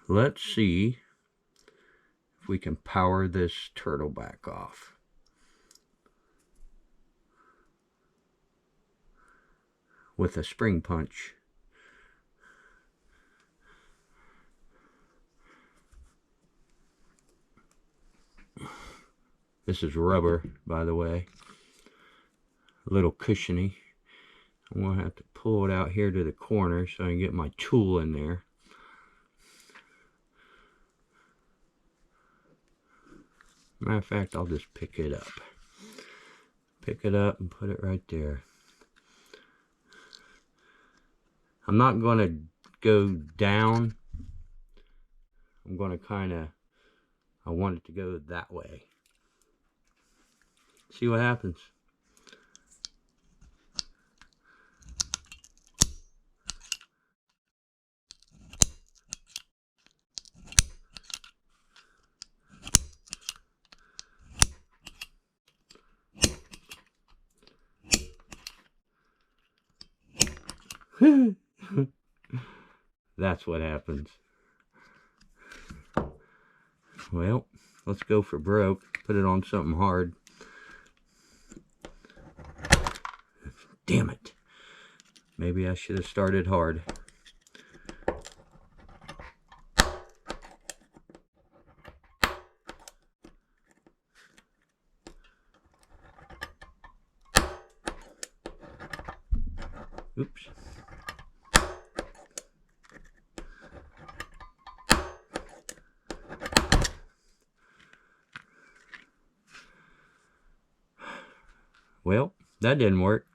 let's see if we can power this turtleback off. With a spring punch. This is rubber, by the way. A little cushiony. I'm going to have to pull it out here to the corner so I can get my tool in there. Matter of fact, I'll just pick it up. Pick it up and put it right there. I'm not going to go down. I'm going to I want it to go that way. See what happens. That's what happens. Well, let's go for broke. Put it on something hard. Damn it. Maybe I should have started hard. Oops. Well, that didn't work.